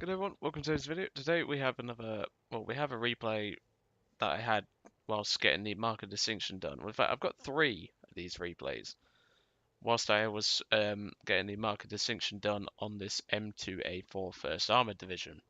Good everyone, welcome to this video. Today we have we have a replay that I had whilst getting the marker distinction done. In fact, I've got 3 of these replays whilst I was getting the marker distinction done on this M2A4 First Armored Division.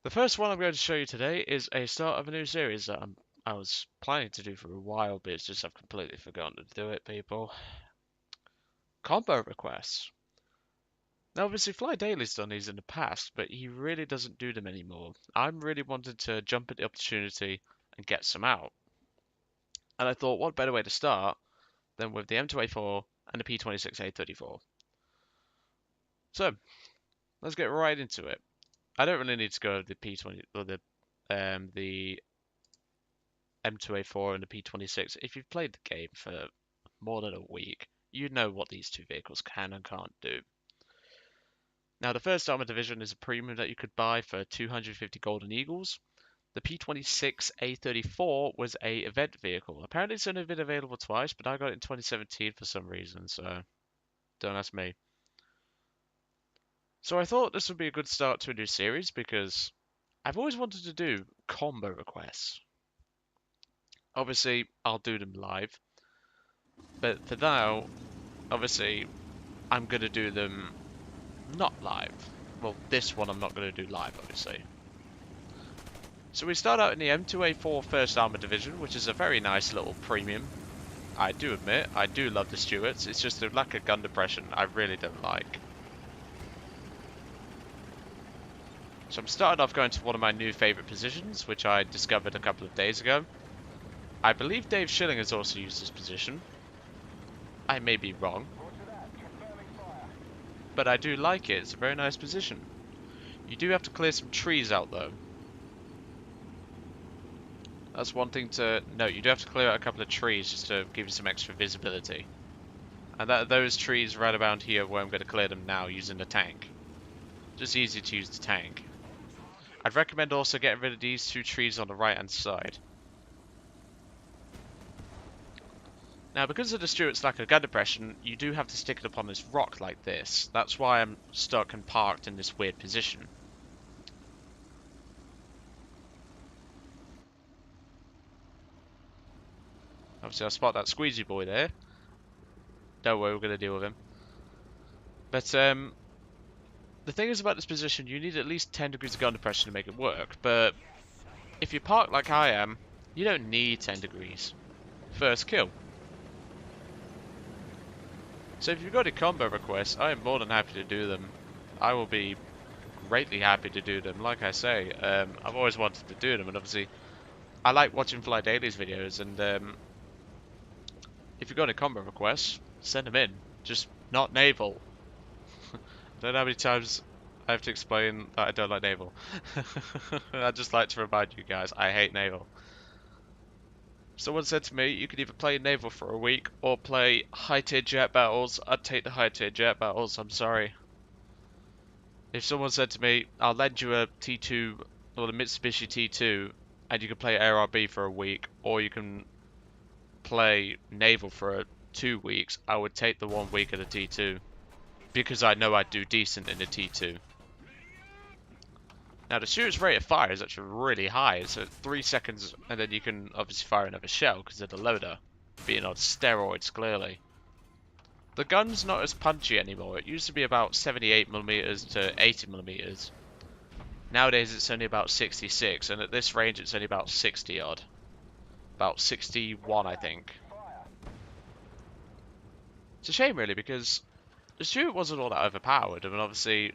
The first one I'm going to show you today is a start of a new series that I was planning to do for a while, but it's just I've completely forgotten to do it, people. Combo requests. Now, obviously, Fly Daly's done these in the past, but he really doesn't do them anymore. I'm really wanted to jump at the opportunity and get some out. And I thought, what better way to start than with the M2A4 and the P-26 A-34. So, let's get right into it. I don't really need to go over the P-20 or the M2A4 and the P-26. If you've played the game for more than a week, you know what these two vehicles can and can't do. Now, the first armor division is a premium that you could buy for 250 golden eagles. The P-26 A-34 was a event vehicle. Apparently it's only been available twice, but I got it in 2017 for some reason, so don't ask me. So I thought this would be a good start to a new series because I've always wanted to do combo requests. Obviously, I'll do them live, but for now, obviously, I'm going to do them not live. Well, this one I'm not going to do live, obviously. So we start out in the M2A4 First Armour Division, which is a very nice little premium. I do admit, I do love the Stuarts, it's just the lack of gun depression I really don't like. So I'm starting off going to one of my new favourite positions, which I discovered a couple of days ago. I believe Dave Schilling has also used this position. I may be wrong, but I do like it, it's a very nice position. You do have to clear some trees out though. That's one thing to note. You do have to clear out a couple of trees just to give you some extra visibility. And those trees right around here where I'm going to clear them now using the tank. Just easy to use the tank. I'd recommend also getting rid of these 2 trees on the right hand side. Now because of the Stuart's lack of gun depression, you do have to stick it upon this rock like this. That's why I'm stuck and parked in this weird position. Obviously, I spot that squeezy boy there. Don't worry, we're going to deal with him. But, the thing is about this position, you need at least 10 degrees of gun depression to make it work. But, if you park like I am, you don't need 10 degrees. First kill. So if you've got a combo request, I am more than happy to do them. I will be greatly happy to do them. Like I say, I've always wanted to do them, and obviously, I like watching Fly Daly's videos, and, if you've got a combo request, send them in. Just not naval. I don't know how many times I have to explain that I don't like naval. I just like to remind you guys, I hate naval. Someone said to me, you could either play naval for a week or play high-tier jet battles. I'd take the high-tier jet battles, I'm sorry. If someone said to me, I'll lend you a T2 or the Mitsubishi T2 and you can play ARB for a week, or you can play naval for 2 weeks, I would take the 1 week of the T2 because I know I'd do decent in the T2. Now the Stuart's rate of fire is actually really high, so 3 seconds and then you can obviously fire another shell because of the loader being on steroids clearly. The gun's not as punchy anymore. It used to be about 78mm to 80mm. Nowadays it's only about 66, and at this range it's only about 60 odd. About 61 I think. It's a shame really because the Stuart wasn't all that overpowered, and obviously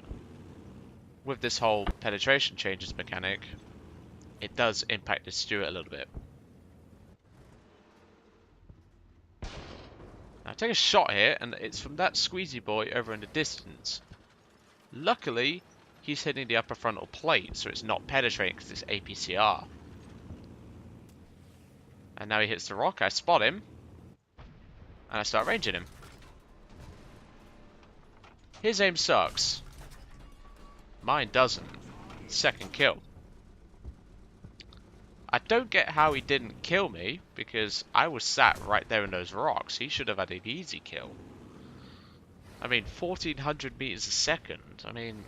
with this whole penetration changes mechanic, it does impact the Stuart a little bit. Now I take a shot here, and it's from that squeezy boy over in the distance. Luckily, he's hitting the upper frontal plate, so it's not penetrating because it's APCR. And now he hits the rock, I spot him, and I start ranging him. His aim sucks. Mine doesn't. Second kill. I don't get how he didn't kill me, because I was sat right there in those rocks. He should have had an easy kill. I mean, 1400 meters a second. I mean,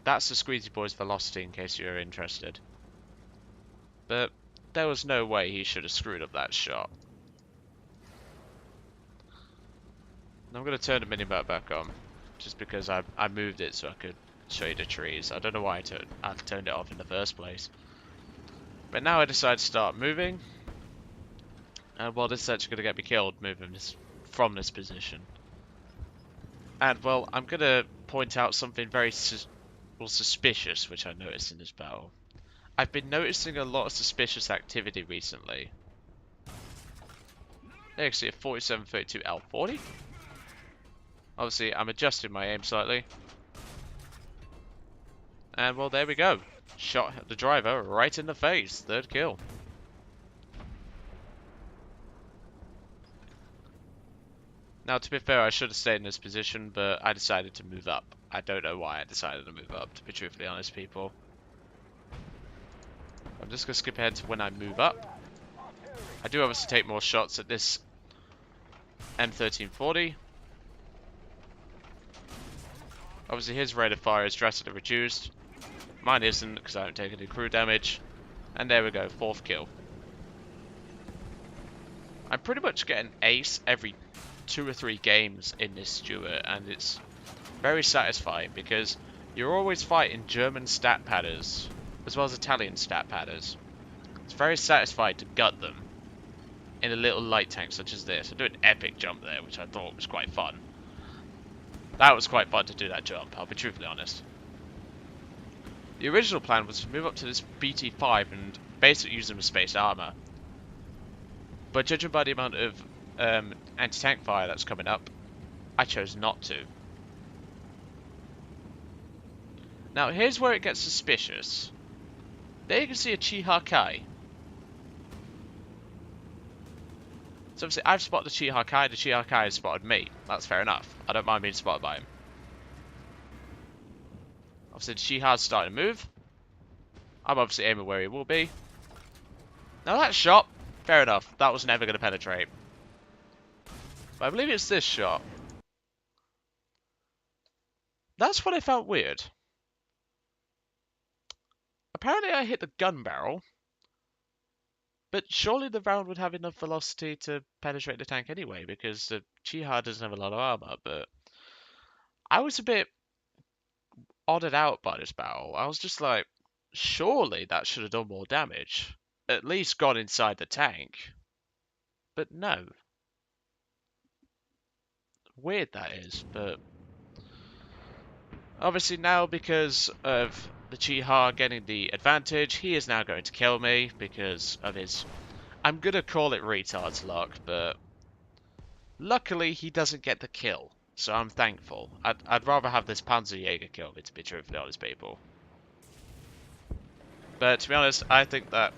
That's the Squeezy Boy's velocity, in case you're interested. But there was no way he should have screwed up that shot. I'm going to turn the minimap back on, just because I moved it so I could show you the trees. I don't know why I turned it off in the first place. But now I decide to start moving. And well, this is actually going to get me killed moving this from this position. And well, I'm going to point out something very suspicious which I noticed in this battle. I've been noticing a lot of suspicious activity recently. There you can see a 4732 L40. Obviously, I'm adjusting my aim slightly. And well, there we go. Shot the driver right in the face. Third kill. Now, to be fair, I should have stayed in this position, but I decided to move up. I don't know why I decided to move up, to be truthfully honest, people. I'm just going to skip ahead to when I move up. I do obviously take more shots at this M1340. Obviously, his rate of fire is drastically reduced. Mine isn't, because I don't take any crew damage. And there we go, 4th kill. I'm pretty much getting ace every 2 or 3 games in this Stuart, and it's very satisfying because you're always fighting German stat padders as well as Italian stat padders. It's very satisfying to gut them in a little light tank such as this. I do an epic jump there, which I thought was quite fun. That was quite fun to do that jump, I'll be truthfully honest. The original plan was to move up to this BT5 and basically use them as space armor. But judging by the amount of anti-tank fire that's coming up, I chose not to. Now here's where it gets suspicious. There you can see a Chiha Kai. So obviously I've spotted the Chiha Kai, the Chiha Kai has spotted me. That's fair enough. I don't mind being spotted by him. Obviously the Chiha's starting to move. I'm obviously aiming where he will be. Now that shot, fair enough. That was never going to penetrate. But I believe it's this shot. That's what I found weird. Apparently I hit the gun barrel. But surely the round would have enough velocity to penetrate the tank anyway, because the Chiha doesn't have a lot of armor, but I was a bit odded out by this barrel. I was just like, surely that should have done more damage. At least gone inside the tank. But no. Weird that is, but obviously now because of the Chiha getting the advantage, he is now going to kill me because of his, I'm going to call it retard's luck, but luckily he doesn't get the kill, so I'm thankful. I'd rather have this Panzerjäger kill me, to be truthfully honest, people. But to be honest, I think that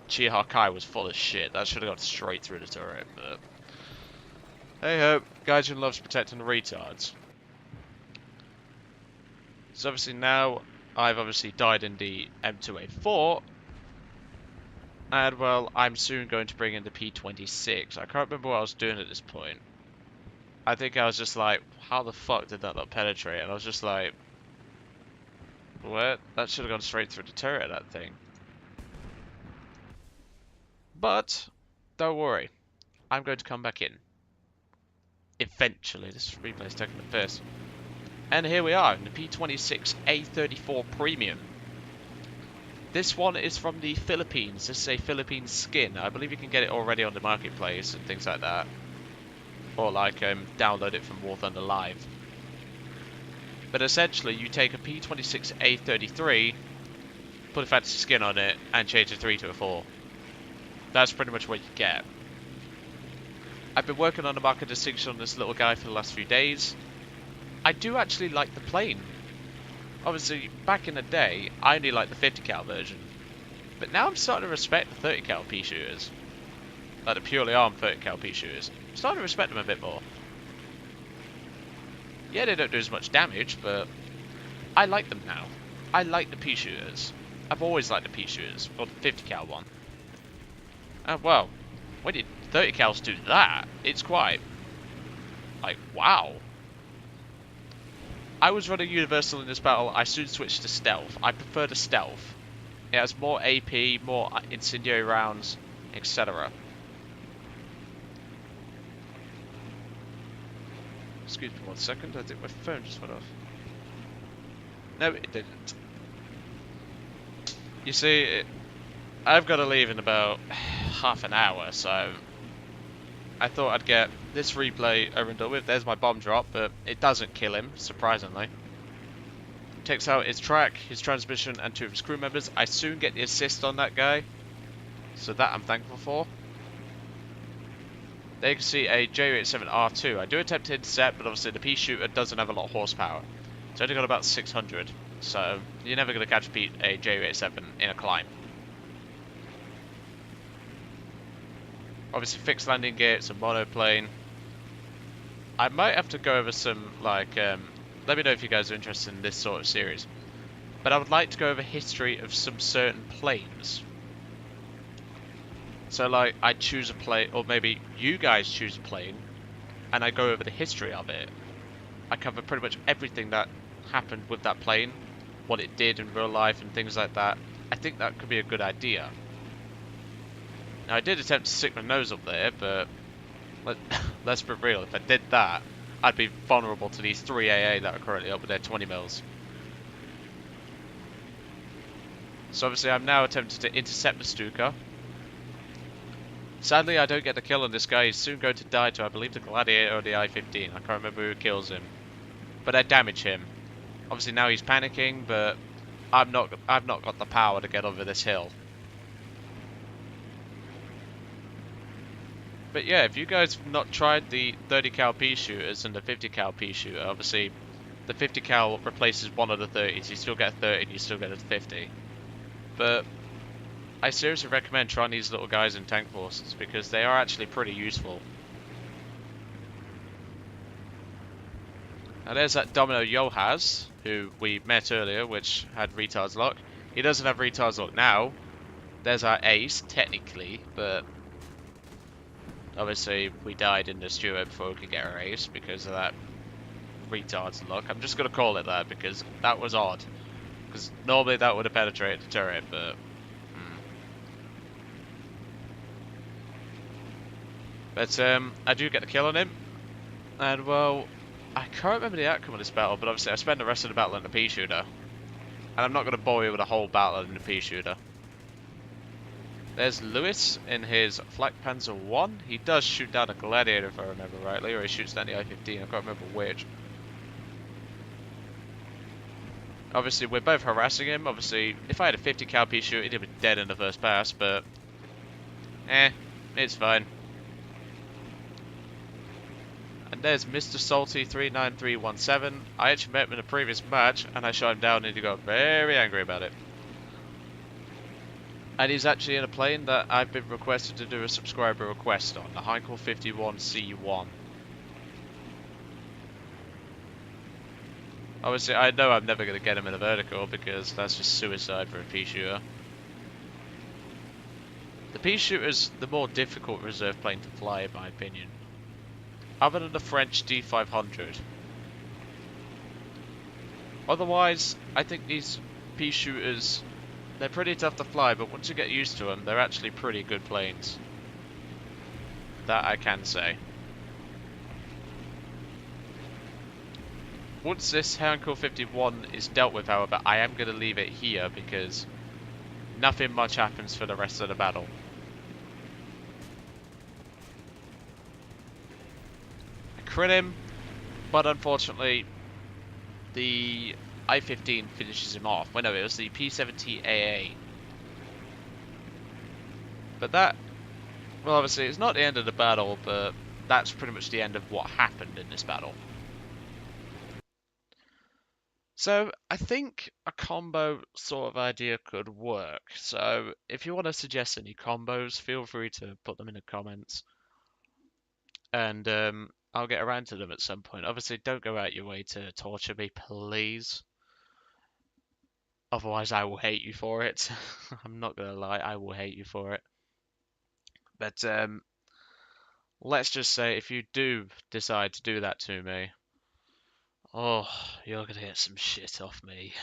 Chiha Kai was full of shit. That should have gone straight through the turret, but hey ho, Gaijin loves protecting the retards. So obviously now I've obviously died in the M2A4, and well, I'm soon going to bring in the P-26. I can't remember what I was doing at this point. I think I was just like, how the fuck did that not penetrate? And I was just like, what? That should have gone straight through the turret, that thing. But don't worry, I'm going to come back in. Eventually, this replay is taking the piss. And here we are, in the P-26 A-34 Premium. This one is from the Philippines. This is a Philippine skin. I believe you can get it already on the marketplace and things like that. Or like download it from War Thunder Live. But essentially, you take a P-26 A-33, put a fancy skin on it, and change a 3 to a 4. That's pretty much what you get. I've been working on a marker distinction on this little guy for the last few days. I do actually like the plane. Obviously, back in the day, I only liked the 50 cal version. But now I'm starting to respect the 30 cal pea shooters. Like the purely armed 30 cal pea shooters. I'm starting to respect them a bit more. Yeah, they don't do as much damage, but I like them now. I like the pea shooters. I've always liked the pea shooters, or the 50 cal one. And well, when did 30 cals do that? It's quite like, wow. I was running Universal in this battle. I soon switched to Stealth. I prefer the Stealth. It has more AP, more incendiary rounds, etc. Excuse me 1 second. I think my phone just went off. No, it didn't. You see, I've got to leave in about half an hour, so I thought I'd get this replay over and done with. There's my bomb drop, but it doesn't kill him, surprisingly. Takes out his track, his transmission, and 2 of his crew members. I soon get the assist on that guy, so that I'm thankful for. There you can see a Ju-87R2. I do attempt to intercept, but obviously the P-shooter doesn't have a lot of horsepower. It's only got about 600, so you're never going to catch a Ju-87 in a climb. Obviously fixed landing gear, it's a monoplane. I might have to go over some, like, let me know if you guys are interested in this sort of series. But I would like to go over history of some certain planes. So, like, I choose a plane, or maybe you guys choose a plane, and I go over the history of it. I cover pretty much everything that happened with that plane, what it did in real life, and things like that. I think that could be a good idea. Now, I did attempt to stick my nose up there, but let's be real, if I did that, I'd be vulnerable to these 3 AA that are currently up with their 20 mils. So obviously I'm now attempting to intercept the Stuka. Sadly, I don't get the kill on this guy. He's soon going to die to, I believe, the Gladiator or the I-15. I can't remember who kills him. But I damage him. Obviously now he's panicking, but I've not got the power to get over this hill. But yeah, if you guys have not tried the 30 cal pea shooters and the 50 cal pea shooter, obviously the 50 cal replaces one of the 30s. You still get a 30 and you still get a 50. But I seriously recommend trying these little guys in tank forces because they are actually pretty useful. Now there's that Domino Yohaz, who we met earlier, which had retards lock. He doesn't have retards lock now. There's our ace, technically, but obviously we died in the Stuart before we could get our ace because of that retards lock. I'm just going to call it that because that was odd. Because normally that would have penetrated the turret, but... But I do get the kill on him. And well, I can't remember the outcome of this battle, but obviously I spent the rest of the battle in the pea shooter. And I'm not going to bore you with a whole battle in the pea shooter. There's Lewis in his Flak Panzer 1. He does shoot down a Gladiator if I remember rightly, or he shoots down the I-15, I can't remember which. Obviously we're both harassing him. Obviously if I had a 50 cal pea shooter he'd have been dead in the first pass, but it's fine. And there's Mr. Salty 39317. I actually met him in a previous match and I shot him down and he got very angry about it. And he's actually in a plane that I've been requested to do a subscriber request on, the Heinkel 51C1. Obviously, I know I'm never going to get him in a vertical because that's just suicide for a pea shooter. The pea shooter's the more difficult reserve plane to fly, in my opinion. Other than the French D500. Otherwise, I think these pea shooters, they're pretty tough to fly, but once you get used to them, they're actually pretty good planes. That I can say. Once this Heinkel 51 is dealt with, however, I am going to leave it here because nothing much happens for the rest of the battle. I crit him, but unfortunately the I-15 finishes him off. Well, no, it was the P-70 AA. But that, well, obviously it's not the end of the battle, but that's pretty much the end of what happened in this battle. So I think a combo sort of idea could work. So if you want to suggest any combos, feel free to put them in the comments. And I'll get around to them at some point. Obviously, don't go out your way to torture me, please. Otherwise, I will hate you for it. I'm not going to lie, I will hate you for it. But let's just say if you do decide to do that to me, Oh, you're gonna get some shit off me.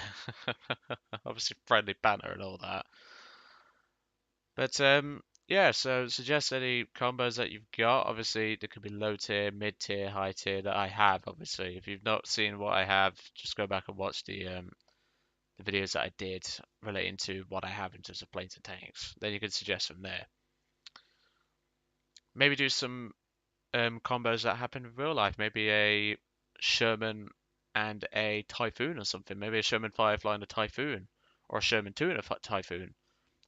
Obviously, friendly banter and all that. But yeah. So suggest any combos that you've got. Obviously, there could be low tier, mid tier, high tier that I have. Obviously, if you've not seen what I have, just go back and watch the videos that I did relating to what I have in terms of planes and tanks. Then you can suggest from there. Maybe do some combos that happen in real life. Maybe a Sherman and a Typhoon or something. Maybe a Sherman Firefly and a Typhoon, or a Sherman 2 and a Typhoon.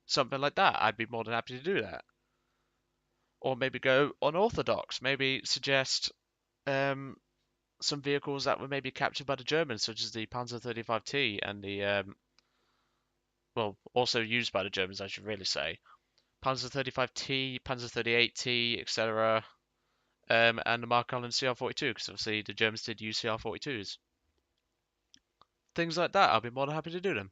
Something like that. I'd be more than happy to do that. Or maybe go unorthodox. Maybe suggest um, some vehicles that were maybe captured by the Germans, such as the Panzer 35T and the well, also used by the Germans, I should really say. Panzer 35T, Panzer 38T, etc. And the Mark Allen CR42, because obviously the Germans did use CR42s. Things like that, I'll be more than happy to do them.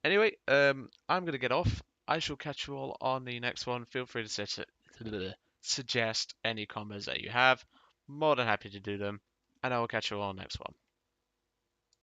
Anyway, I'm going to get off. I shall catch you all on the next one. Feel free to suggest any comments that you have. More than happy to do them. And I will catch you all on the next one.